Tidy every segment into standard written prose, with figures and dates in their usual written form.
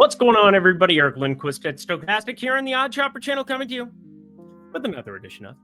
What's going on, everybody? Eric Lindquist at Stochastic here on the Odd Chopper channel, coming to you with another edition of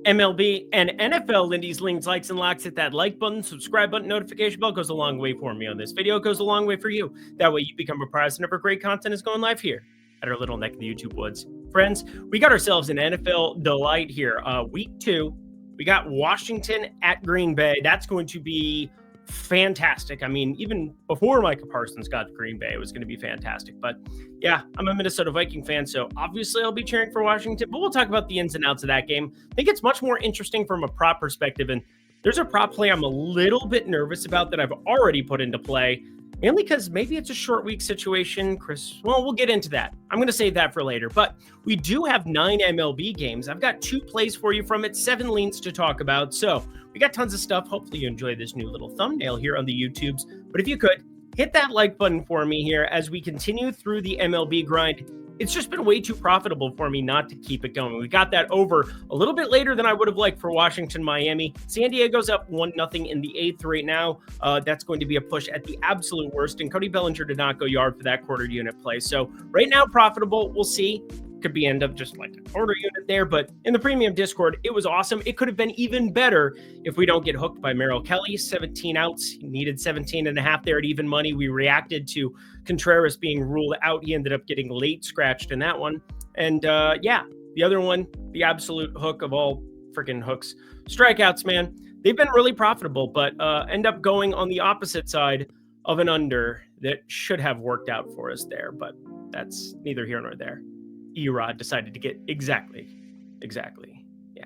MLB and NFL. Lindy's links, likes, and locks. Hit that like button, subscribe button, notification bell. Goes a long way for me on this video. It goes a long way for you. That way you become apprised whenever great content is going live here at our little neck of the YouTube woods. Friends, we got ourselves an NFL delight here. Week 2, we got Washington at Green Bay. That's going to be fantastic. I mean, even before Micah Parsons got to Green Bay, it was going to be fantastic. But yeah, I'm a Minnesota Viking fan, so obviously I'll be cheering for Washington. But we'll talk about the ins and outs of that game. I think it's much more interesting from a prop perspective. And there's a prop play I'm a little bit nervous about that I've already put into play, mainly because maybe it's a short week situation. Well, we'll get into that. I'm going to save that for later. But we do have 9 MLB games. I've got 2 plays for you from it, 7 leans to talk about. So we got tons of stuff. Hopefully you enjoy this new little thumbnail here on the YouTubes. But if you could, hit that like button for me here as we continue through the MLB grind. It's just been way too profitable for me not to keep it going. We got that over a little bit later than I would have liked for Washington, Miami. San Diego's up 1-0 in the 8th right now. That's going to be a push at the absolute worst. And Cody Bellinger did not go yard for that quarter unit play. So right now, profitable. We'll see. Could be end up just like a quarter unit there, but in the premium Discord, it was awesome. It could have been even better if we don't get hooked by Merrill Kelly. 17 outs. He needed 17 and a half there at even money. We reacted to Contreras being ruled out. He ended up getting late scratched in that one. And yeah, the other one, the absolute hook of all freaking hooks. Strikeouts, man. They've been really profitable, but end up going on the opposite side of an under that should have worked out for us there, but that's neither here nor there. Erod decided to get exactly. Yeah,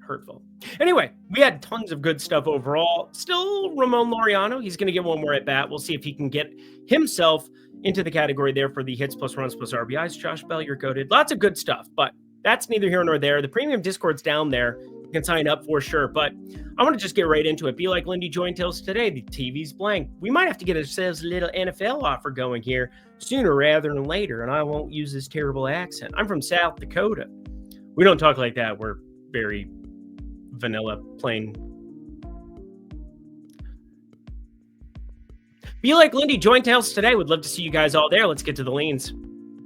hurtful. Anyway, we had tons of good stuff overall. Still Ramon Laureano. He's going to get one more at bat. We'll see if he can get himself into the category there for the hits plus runs plus RBIs. Josh Bell, you're goated. Lots of good stuff, but that's neither here nor there. The premium Discord's down there. You can sign up for sure, but I want to just get right into it. Be like Lindy joined Tails today. The TV's blank. We might have to get ourselves a little NFL offer going here sooner rather than later, and I won't use this terrible accent. I'm from South Dakota. We don't talk like that. We're very vanilla, plain. Be like Lindy joined Tails today. Would love to see you guys all there. Let's get to the leans.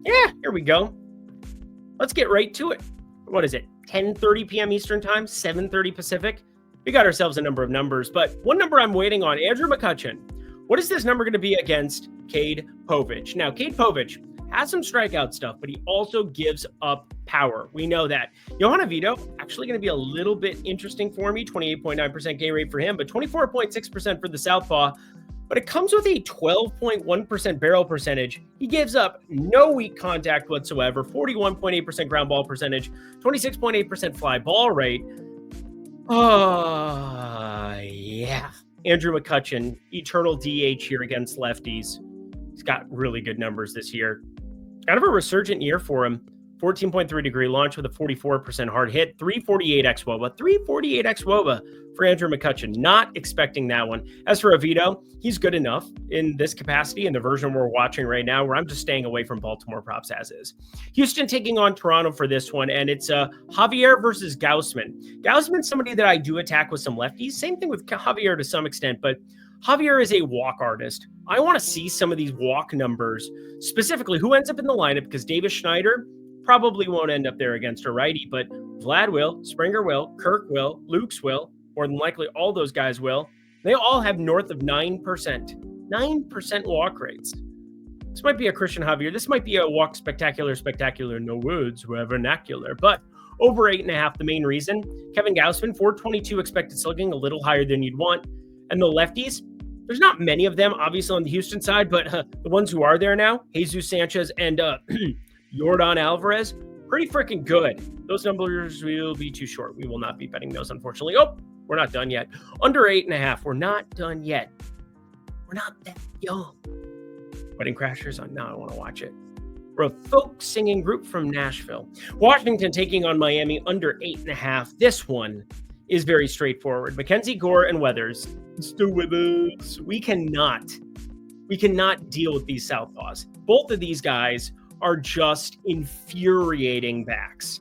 Yeah, here we go. Let's get right to it. What is it? 10:30 p.m. Eastern time, 7:30 Pacific. We got ourselves a number of numbers, but one number I'm waiting on, Andrew McCutchen. What is this number going to be against Cade Povich? Now, Cade Povich has some strikeout stuff, but he also gives up power. We know that. Yohanna Vito, actually going to be a little bit interesting for me. 28.9% K rate for him, but 24.6% for the Southpaw. But it comes with a 12.1% barrel percentage. He gives up no weak contact whatsoever, 41.8% ground ball percentage, 26.8% fly ball rate. Yeah. Andrew McCutchen, eternal DH here against lefties. He's got really good numbers this year. Kind of a resurgent year for him. 14.3 degree launch with a 44% hard hit, 348 xWOBA, 348 xWOBA for Andrew McCutchen. Not expecting that one. As for Oviedo, he's good enough in this capacity in the version we're watching right now, where I'm just staying away from Baltimore props as is. Houston taking on Toronto for this one, and it's Javier versus Gausman. Gausman's somebody that I do attack with some lefties. Same thing with Javier to some extent, but Javier is a walk artist. I want to see some of these walk numbers, specifically who ends up in the lineup, because Davis Schneider probably won't end up there against a righty, but Vlad will, Springer will, Kirk will, Lukes will, more than likely all those guys will. They all have north of 9%. 9% walk rates. This might be a Christian Javier. This might be a walk spectacular, no words, vernacular, but over 8.5, the main reason. Kevin Gausman, 422 expected slugging, a little higher than you'd want. And the lefties, there's not many of them, obviously, on the Houston side, but the ones who are there now, Jesus Sanchez and Yordan Alvarez, pretty freaking good. Those numbers will be too short. We will not be betting those, unfortunately. Oh, we're not done yet. Under 8.5. We're not done yet. We're not that young. Wedding Crashers? No, I don't want to watch it. We're a folk singing group from Nashville. Washington taking on Miami under 8.5. This one is very straightforward. Mackenzie Gore and Weathers. Mr. Weathers. We cannot deal with these Southpaws. Both of these guys are just infuriating backs.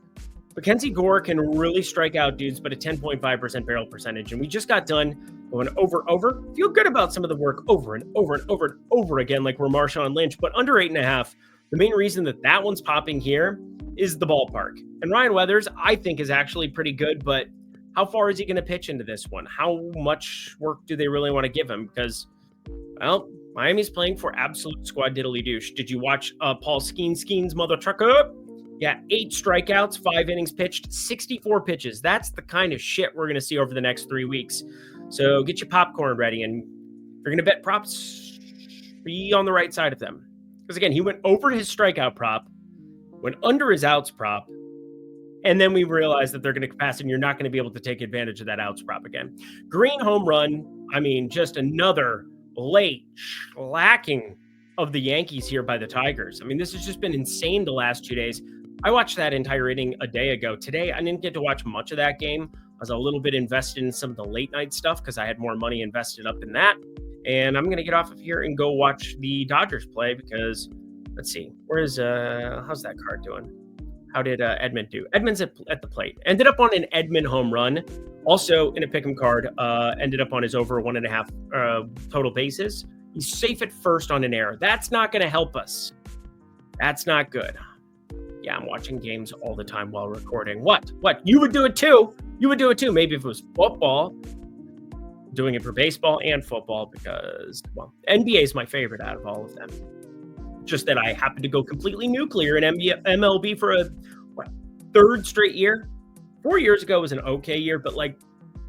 Mackenzie Gore can really strike out dudes, but a 10.5% barrel percentage. And we just got done going over. Feel good about some of the work over and over again, like we're Marshawn Lynch, but under 8.5. The main reason that one's popping here is the ballpark. And Ryan Weathers, I think, is actually pretty good, but how far is he going to pitch into this one? How much work do they really want to give him? Because, well, Miami's playing for absolute squad diddly douche. Did you watch Paul Skeen's mother trucker? Yeah, 8 strikeouts, 5 innings pitched, 64 pitches. That's the kind of shit we're going to see over the next 3 weeks. So get your popcorn ready, and if you're going to bet props, be on the right side of them. Because, again, he went over his strikeout prop, went under his outs prop, and then we realized that they're going to pass, and you're not going to be able to take advantage of that outs prop again. Green home run, I mean, just another late lacking of the Yankees here by the Tigers. I mean, this has just been insane the last 2 days. I watched that entire inning a day ago. Today, I didn't get to watch much of that game. I was a little bit invested in some of the late night stuff because I had more money invested up in that. And I'm going to get off of here and go watch the Dodgers play because, let's see, how's that card doing? How did Edmund do? Edmund's at the plate. Ended up on an Edmund home run. Also in a pick'em card, ended up on his over 1.5 total bases. He's safe at first on an error. That's not going to help us. That's not good. Yeah, I'm watching games all the time while recording. What? You would do it too. You would do it too. Maybe if it was football. Doing it for baseball and football because, well, NBA is my favorite out of all of them. Just that I happen to go completely nuclear in MLB for a third straight year. 4 years ago was an okay year, but like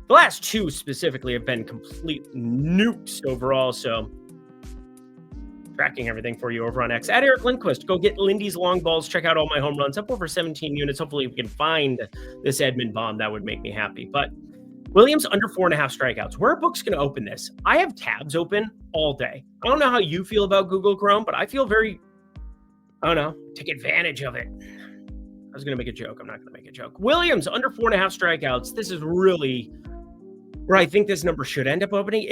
the last 2 specifically have been complete nukes overall. So tracking everything for you over on X at Eric Lindquist. Go get Lindy's long balls. Check out all my home runs up over 17 units. Hopefully we can find this Edmund bomb. That would make me happy. But Williams under 4.5 strikeouts. Where are books going to open this? I have tabs open all day. I don't know how you feel about Google Chrome, but I feel take advantage of it. I was going to make a joke. I'm not going to make a joke. Williams under 4.5 strikeouts. This is really where I think this number should end up opening.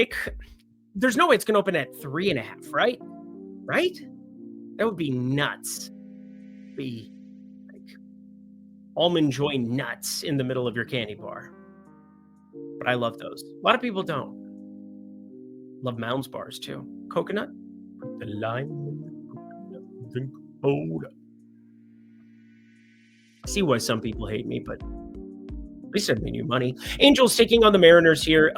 There's no way it's going to open at 3.5, right? Right? That would be nuts. Be like Almond Joy nuts in the middle of your candy bar. But I love those. A lot of people don't. Love Mounds bars too. Coconut. Put the lime in the coconut. Drink soda. I see why some people hate me, but at least I made you money. Angels taking on the Mariners here.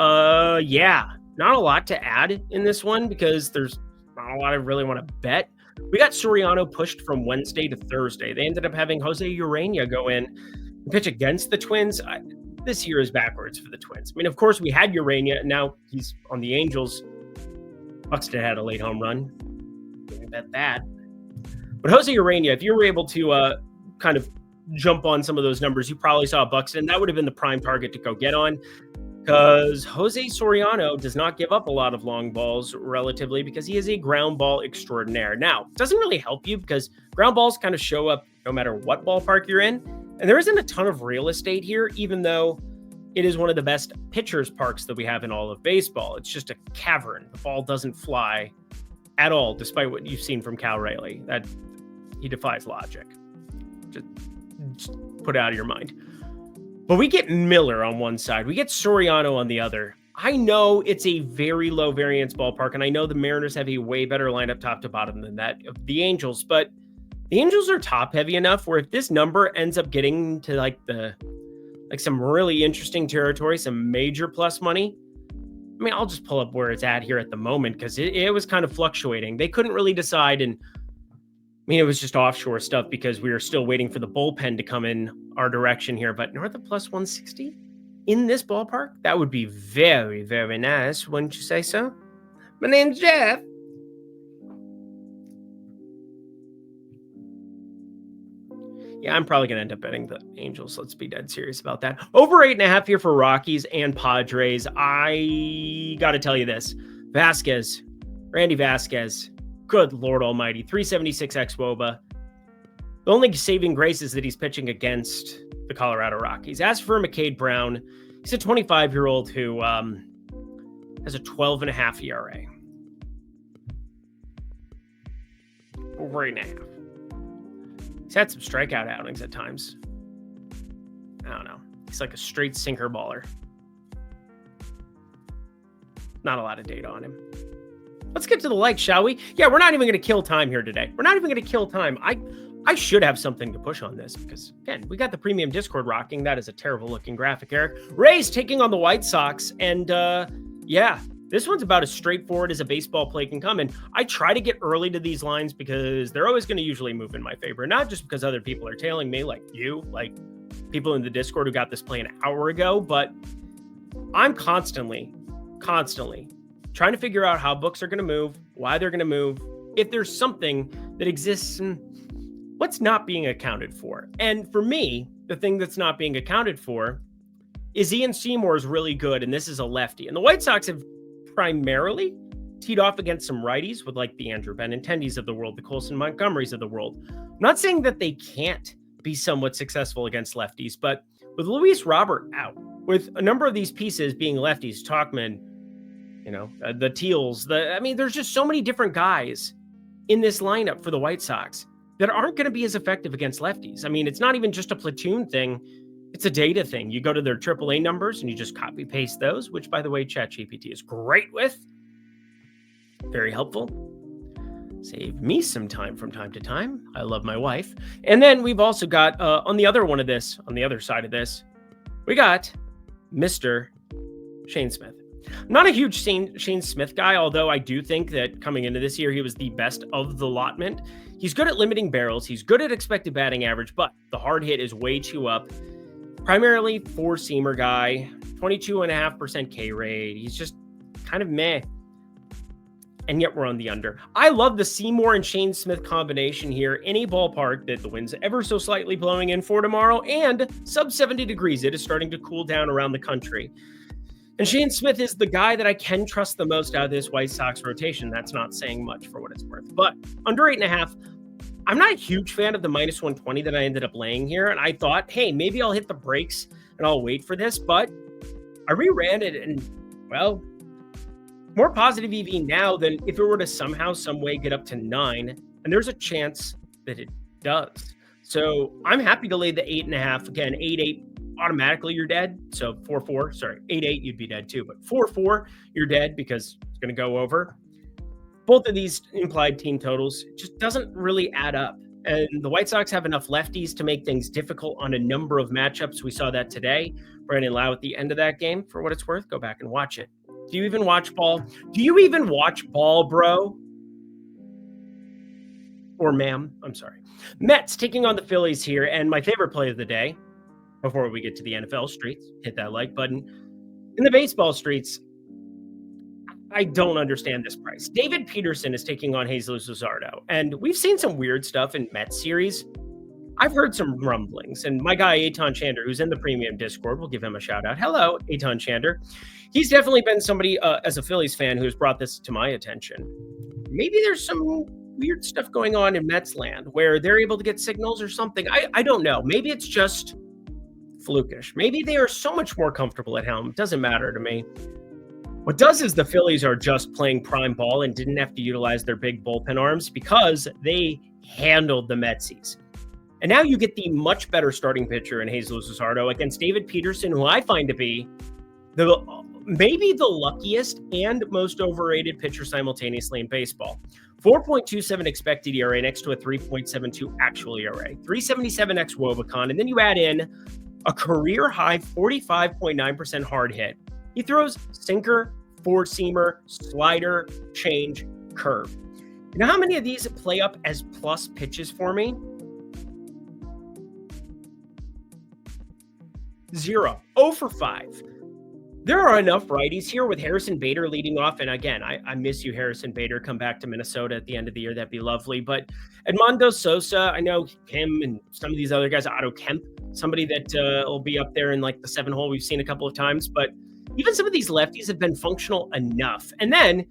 Yeah. Not a lot to add in this one because there's not a lot I really want to bet. We got Soriano pushed from Wednesday to Thursday. They ended up having Jose Urena go in and pitch against the Twins. This year is backwards for the Twins. I mean, of course, we had Urena. Now he's on the Angels. Buxton had a late home run. Didn't bet that. But Jose Urena, if you were able to kind of jump on some of those numbers, you probably saw Buxton. That would have been the prime target to go get on because Jose Soriano does not give up a lot of long balls relatively because he is a ground ball extraordinaire. Now, it doesn't really help you because ground balls kind of show up no matter what ballpark you're in. And there isn't a ton of real estate here, even though it is one of the best pitchers parks that we have in all of baseball. It's just a cavern. The ball doesn't fly at all, despite what you've seen from Cal Raleigh. That he defies logic. Just put it out of your mind. But we get Miller on one side. We get Soriano on the other. I know it's a very low variance ballpark, and I know the Mariners have a way better lineup top to bottom than that of the Angels, but the Angels are top heavy enough where if this number ends up getting to like some really interesting territory, some major plus money, I mean, I'll just pull up where it's at here at the moment because it was kind of fluctuating. They couldn't really decide. And I mean, it was just offshore stuff because we were still waiting for the bullpen to come in our direction here. But north of plus 160 in this ballpark, that would be very, very nice. Wouldn't you say so? My name's Jeff. Yeah, I'm probably going to end up betting the Angels. Let's be dead serious about that. Over 8.5 here for Rockies and Padres. I got to tell you this. Randy Vasquez, good Lord almighty, 376 ex-WOBA. The only saving grace is that he's pitching against the Colorado Rockies. As for McCade Brown, he's a 25-year-old who has a 12.5 ERA. Over 8.5. He's had some strikeout outings at times. I don't know. He's like a straight sinker baller. Not a lot of data on him. Let's get to the likes, shall we? Yeah, we're not even going to kill time here today. We're not even going to kill time. I should have something to push on this because, again, we got the premium Discord rocking. That is a terrible looking graphic, Eric. Rays taking on the White Sox. And yeah, this one's about as straightforward as a baseball play can come. And I try to get early to these lines because they're always going to usually move in my favor. Not just because other people are tailing me like you, like people in the Discord who got this play an hour ago, but I'm constantly trying to figure out how books are going to move, why they're going to move, if there's something that exists and what's not being accounted for. And for me, the thing that's not being accounted for is Ian Seymour is really good, and this is a lefty. And the White Sox have primarily teed off against some righties with like the Andrew Benintendis of the world, the Colson Montgomerys of the world. I'm not saying that they can't be somewhat successful against lefties, but with Luis Robert out, with a number of these pieces being lefties, Talkman, the Teals, there's just so many different guys in this lineup for the White Sox that aren't going to be as effective against lefties. I mean, it's not even just a platoon thing. It's a data thing. You go to their AAA numbers and you just copy paste those, which, by the way, ChatGPT is great with. Very helpful. Save me some time from time to time. I love my wife. And then we've also got on the other side of this, we got Mr. Shane Smith. I'm not a huge Shane Smith guy, although I do think that coming into this year, he was the best of the allotment. He's good at limiting barrels. He's good at expected batting average, but the hard hit is way too up. Primarily four-seamer guy, 22.5% K rate. He's just kind of meh. And yet we're on the under. I love the Seymour and Shane Smith combination here. Any ballpark that the wind's ever so slightly blowing in for tomorrow and sub 70 degrees. It is starting to cool down around the country. And Shane Smith is the guy that I can trust the most out of this White Sox rotation. That's not saying much for what it's worth. But under 8.5, I'm not a huge fan of the minus 120 that I ended up laying here. And I thought, hey, maybe I'll hit the brakes and I'll wait for this. But I reran it and, well, more positive EV now than if it were to somehow, some way get up to 9. And there's a chance that it does. So I'm happy to lay the 8.5. Again, 8.8. Automatically you're dead. So 4-4, sorry, 8-8, you'd be dead too, but 4-4, you're dead because it's going to go over. Both of these implied team totals just doesn't really add up. And the White Sox have enough lefties to make things difficult on a number of matchups. We saw that today. Brandon Lau at the end of that game, for what it's worth, go back and watch it. Do you even watch ball? Do you even watch ball, bro? Or ma'am, I'm sorry. Mets taking on the Phillies here, and my favorite play of the day, before we get to the NFL streets, hit that like button. In the baseball streets, I don't understand this price. David Peterson is taking on Jesus Luzardo, and we've seen some weird stuff in Mets series. I've heard some rumblings, and my guy, Eitan Chander, who's in the premium Discord, we'll give him a shout out. Hello, Eitan Chander. He's definitely been somebody, as a Phillies fan, who's brought this to my attention. Maybe there's some weird stuff going on in Mets land where they're able to get signals or something. I don't know. Maybe it's just flukish. Maybe they are so much more comfortable at helm. It doesn't matter to me. What does is the Phillies are just playing prime ball and didn't have to utilize their big bullpen arms because they handled the Metsies. And now you get the much better starting pitcher in Jesus Luzardo against David Peterson, who I find to be maybe the luckiest and most overrated pitcher simultaneously in baseball. 4.27 expected ERA next to a 3.72 actual ERA, 377 x Wobicon, and then you add in a career high 45.9% hard hit. He throws sinker, four-seamer, slider, change, curve. You know how many of these play up as plus pitches for me? 0. 0 for 5. There are enough righties here with Harrison Bader leading off. And again, I miss you, Harrison Bader. Come back to Minnesota at the end of the year. That'd be lovely. But Edmundo Sosa, I know him and some of these other guys, Otto Kemp, somebody that will be up there in like the 7 hole we've seen a couple of times. But even some of these lefties have been functional enough. And then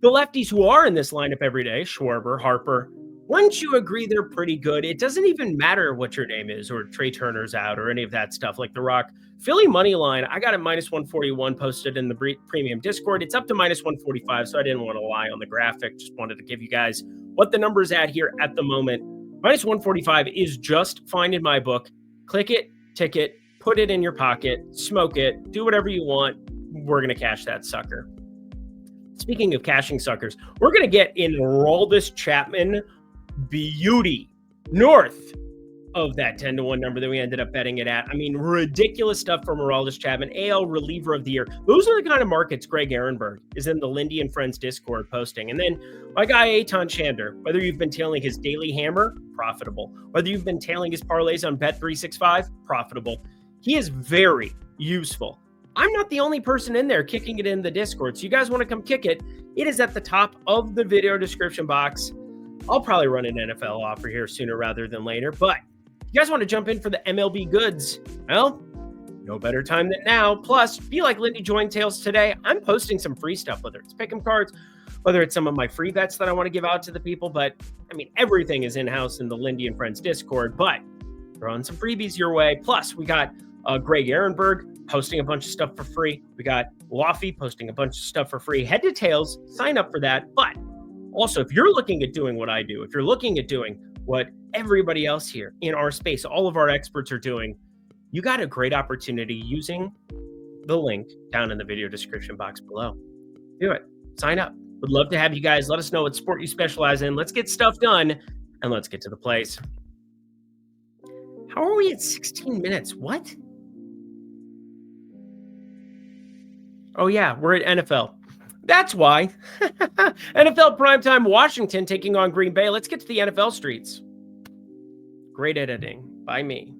the lefties who are in this lineup every day, Schwarber, Harper, wouldn't you agree they're pretty good? It doesn't even matter what your name is or Trey Turner's out or any of that stuff like The Rock. Philly money line, I got it minus 141 posted in the premium Discord. It's up to minus 145, so I didn't want to lie on the graphic. Just wanted to give you guys what the number's at here at the moment. Minus 145 is just fine in my book. Click it, tick it, put it in your pocket, smoke it, do whatever you want. We're going to cash that sucker. Speaking of cashing suckers, we're going to get in Aroldis Chapman beauty north of that 10-1 number that we ended up betting it at. I mean, ridiculous stuff from Aroldis Chapman, AL reliever of the year. Those are the kind of markets Greg Ehrenberg is in the Lindy and Friends Discord posting. And then my guy, Eitan Shander, whether you've been tailing his daily hammer, profitable. Whether you've been tailing his parlays on Bet365, profitable. He is very useful. I'm not the only person in there kicking it in the Discord. So you guys want to come kick it, it is at the top of the video description box. I'll probably run an NFL offer here sooner rather than later, but if you guys want to jump in for the MLB goods, well, no better time than now. Plus, be like Lindy joined Tails today. I'm posting some free stuff, whether it's pick'em cards, whether it's some of my free bets that I want to give out to the people. But I mean, everything is in-house in the Lindy and Friends Discord, but throwing some freebies your way. Plus, we got Greg Ehrenberg posting a bunch of stuff for free. We got Waffy posting a bunch of stuff for free. Head to Tails, sign up for that. But also, if you're looking at doing what I do, if you're looking at doing what everybody else here in our space, all of our experts are doing, you got a great opportunity using the link down in the video description box below. Do it. Sign up. Would love to have you guys. Let us know what sport you specialize in. Let's get stuff done, and let's get to the plays. How are we at 16 minutes? What? Oh, yeah, we're at NFL. That's why. NFL primetime, Washington taking on Green Bay. Let's get to the NFL streets. Great editing by me.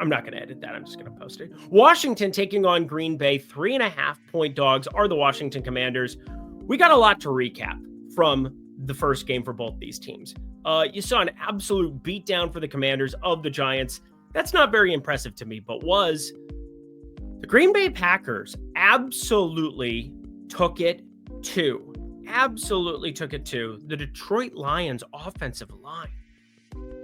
I'm not going to edit that. I'm just going to post it. Washington taking on Green Bay. 3.5-point dogs are the Washington Commanders. We got a lot to recap from the first game for both these teams. You saw an absolute beatdown for the Commanders of the Giants. That's not very impressive to me, but was the Green Bay Packers absolutely took it to the Detroit Lions offensive line.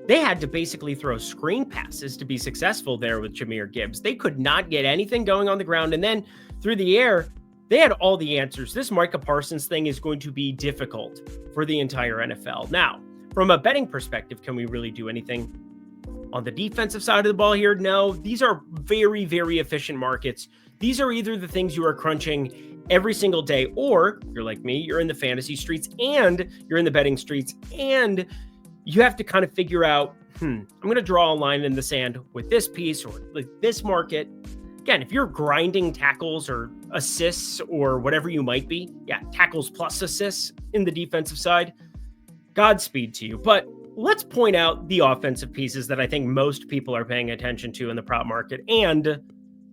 They had to basically throw screen passes to be successful there with Jahmyr Gibbs. They could not get anything going on the ground. And then through the air, they had all the answers. This Micah Parsons thing is going to be difficult for the entire NFL. Now, from a betting perspective, can we really do anything on the defensive side of the ball here? No, these are very, very efficient markets. These are either the things you are crunching every single day, or you're like me, you're in the fantasy streets and you're in the betting streets, and you have to kind of figure out, I'm going to draw a line in the sand with this piece or like this market. Again, if you're grinding tackles or assists or whatever you might be, tackles plus assists in the defensive side, Godspeed to you. But let's point out the offensive pieces that I think most people are paying attention to in the prop market, and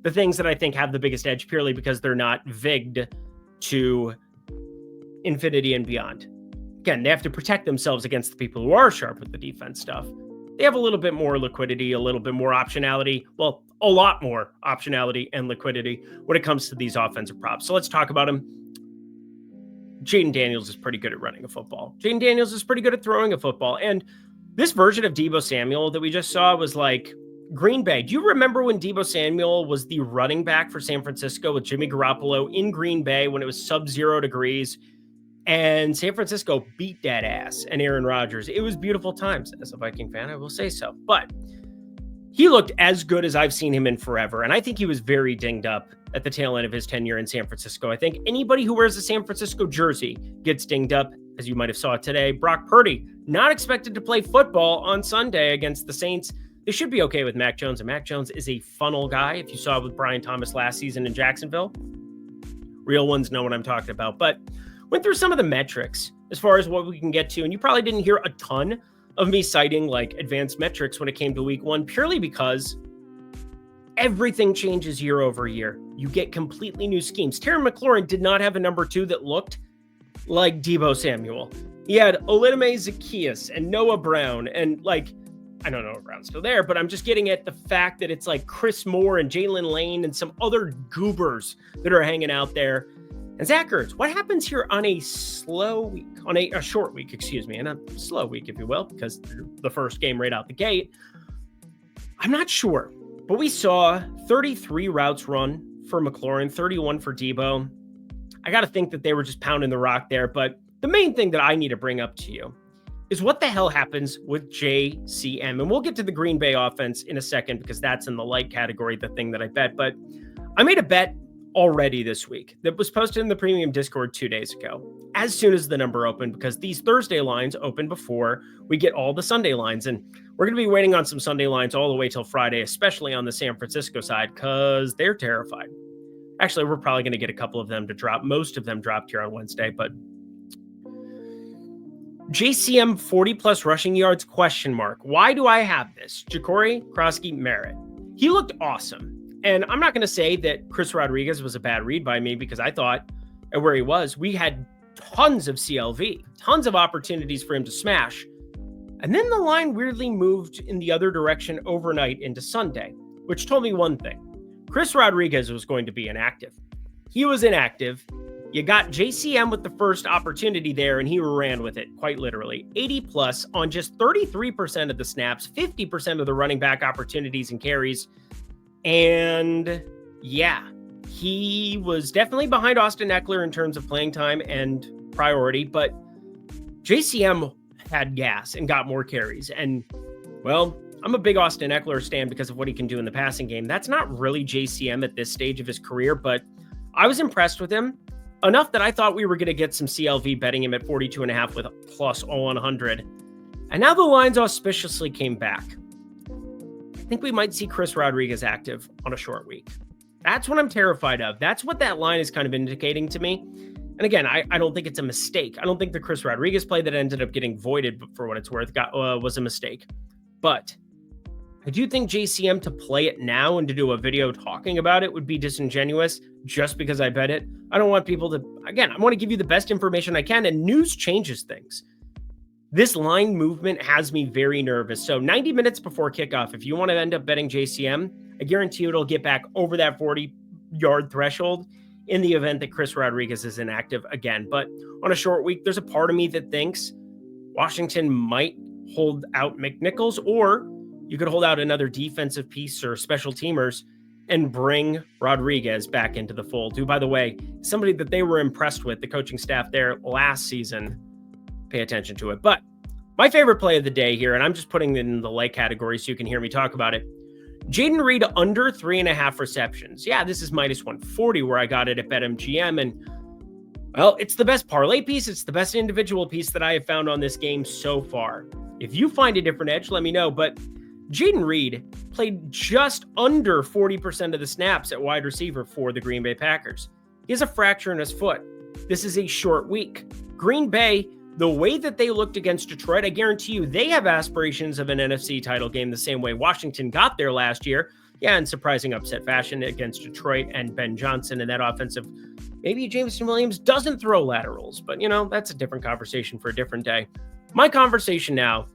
the things that I think have the biggest edge purely because they're not vigged to infinity and beyond. Again, they have to protect themselves against the people who are sharp with the defense stuff. They have a little bit more liquidity, a little bit more optionality. Well, a lot more optionality and liquidity when it comes to these offensive props. So let's talk about them. Jaden Daniels is pretty good at running a football. Jaden Daniels is pretty good at throwing a football. And this version of Deebo Samuel that we just saw was like Green Bay. Do you remember when Deebo Samuel was the running back for San Francisco with Jimmy Garoppolo in Green Bay when it was sub-0 degrees? And San Francisco beat that ass and Aaron Rodgers. It was beautiful times. As a Viking fan, I will say so. But he looked as good as I've seen him in forever. And I think he was very dinged up at the tail end of his tenure in San Francisco. I think anybody who wears a San Francisco jersey gets dinged up, as you might have saw today. Brock Purdy, not expected to play football on Sunday against the Saints. They should be okay with Mac Jones. And Mac Jones is a funnel guy. If you saw it with Brian Thomas last season in Jacksonville, real ones know what I'm talking about. But went through some of the metrics as far as what we can get to. And you probably didn't hear a ton of me citing like advanced metrics when it came to week one, purely because everything changes year over year. You get completely new schemes. Terry McLaurin did not have a number 2 that looked like Deebo Samuel. He had Oladime Zaccheaus and Noah Brown. And like, I don't know if Brown's still there, but I'm just getting at the fact that it's like Chris Moore and Jalen Lane and some other goobers that are hanging out there. And Zach Ertz, what happens here on a slow week, on a short week, and a slow week, if you will, because the first game right out the gate? I'm not sure, but we saw 33 routes run for McLaurin, 31 for Deebo. I got to think that they were just pounding the rock there, but the main thing that I need to bring up to you is what the hell happens with JCM. And we'll get to the Green Bay offense in a second because that's in the light category, the thing that I bet. But I made a bet already this week that was posted in the premium Discord 2 days ago, as soon as the number opened, because these Thursday lines open before we get all the Sunday lines. And we're going to be waiting on some Sunday lines all the way till Friday, especially on the San Francisco side, because they're terrified. Actually, we're probably going to get a couple of them to drop. Most of them dropped here on Wednesday, but JCM 40-plus rushing yards, ? Why do I have this? Ja'Cory Krosky Merritt. He looked awesome. And I'm not going to say that Chris Rodriguez was a bad read by me, because I thought at where he was, we had tons of CLV, tons of opportunities for him to smash. And then the line weirdly moved in the other direction overnight into Sunday, which told me one thing. Chris Rodriguez was going to be inactive. He was inactive. You got JCM with the first opportunity there, and he ran with it, quite literally. 80-plus on just 33% of the snaps, 50% of the running back opportunities and carries. And yeah, he was definitely behind Austin Eckler in terms of playing time and priority, but JCM had gas and got more carries. And, well, I'm a big Austin Eckler stan because of what he can do in the passing game. That's not really JCM at this stage of his career, but I was impressed with him enough that I thought we were going to get some CLV betting him at 42.5 with a plus 100. And now the lines auspiciously came back. I think we might see Chris Rodriguez active on a short week. That's what I'm terrified of. That's what that line is kind of indicating to me. And again, I don't think it's a mistake. I don't think the Chris Rodriguez play that ended up getting voided, for what it's worth, was a mistake. But I do think JCM to play it now and to do a video talking about it would be disingenuous just because I bet it. I don't want people to, again, I want to give you the best information I can, and news changes things. This line movement has me very nervous. So 90 minutes before kickoff, if you want to end up betting JCM, I guarantee you it'll get back over that 40-yard threshold in the event that Chris Rodriguez is inactive again. But on a short week, there's a part of me that thinks Washington might hold out McNichols, or you could hold out another defensive piece or special teamers and bring Rodriguez back into the fold, who, by the way, somebody that they were impressed with, the coaching staff there last season. Pay attention to it. But my favorite play of the day here, and I'm just putting it in the like category so you can hear me talk about it. Jayden Reed under 3.5 receptions. Yeah, this is minus 140 where I got it at BetMGM. And, well, it's the best parlay piece. It's the best individual piece that I have found on this game so far. If you find a different edge, let me know. But Jayden Reed played just under 40% of the snaps at wide receiver for the Green Bay Packers. He has a fracture in his foot. This is a short week. Green Bay, the way that they looked against Detroit, I guarantee you they have aspirations of an NFC title game the same way Washington got there last year. Yeah, in surprising upset fashion against Detroit and Ben Johnson and that offensive. Maybe Jameson Williams doesn't throw laterals, but, that's a different conversation for a different day. My conversation now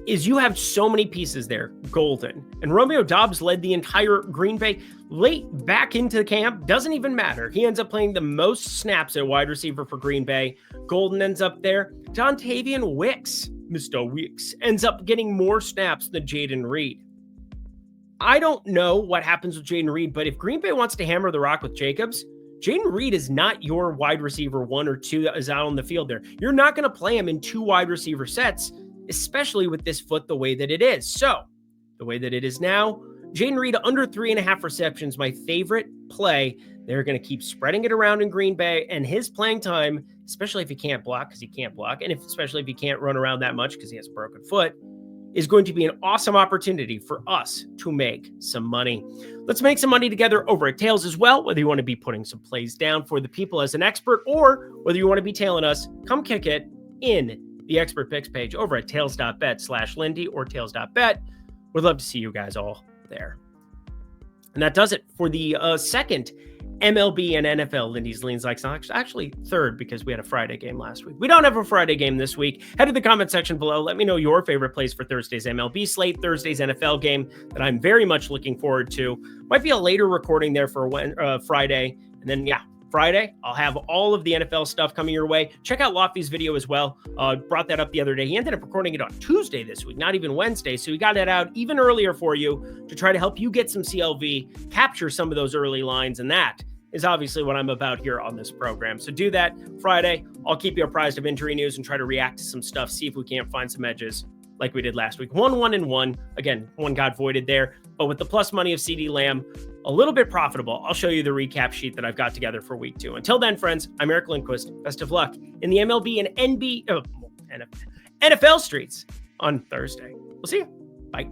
is you have so many pieces there, golden. And Romeo Doubs led the entire Green Bay late back into camp. Doesn't even matter. He ends up playing the most snaps at wide receiver for Green Bay. Golden ends up there. Dontavian Wicks, Mr. Wicks, ends up getting more snaps than Jayden Reed. I don't know what happens with Jayden Reed, but if Green Bay wants to hammer the rock with Jacobs, Jayden Reed is not your wide receiver 1 or 2 that is out on the field there. You're not going to play him in 2 wide receiver sets, especially with this foot the way that it is. So, the way that it is now, Jayden Reed under 3.5 receptions, my favorite play. They're going to keep spreading it around in Green Bay, and his playing time, especially if he can't block, because he can't block, and especially if he can't run around that much because he has a broken foot, is going to be an awesome opportunity for us to make some money. Let's make some money together over at Tails as well, whether you want to be putting some plays down for the people as an expert, or whether you want to be tailing us, come kick it in the expert picks page over at tails.bet/Lindy or tails.bet. Would love to see you guys all there. And that does it for the second MLB and NFL Lindy's Leans Likes. Actually third, because we had a Friday game last week. We don't have a Friday game this week. Head to the comment section below. Let me know your favorite plays for Thursday's MLB slate, Thursday's NFL game that I'm very much looking forward to. Might be a later recording there for Friday. And then, Friday, I'll have all of the NFL stuff coming your way. Check out Lofty's video as well. Brought that up the other day. He ended up recording it on Tuesday this week, not even Wednesday. So he got that out even earlier for you to try to help you get some CLV, capture some of those early lines. And that is obviously what I'm about here on this program. So do that Friday. I'll keep you apprised of injury news and try to react to some stuff, see if we can't find some edges like we did last week. 1-1-1. Again, one got voided there. But with the plus money of CeeDee Lamb, a little bit profitable, I'll show you the recap sheet that I've got together for week 2. Until then, friends, I'm Eric Lindquist. Best of luck in the MLB and NFL streets on Thursday. We'll see you. Bye.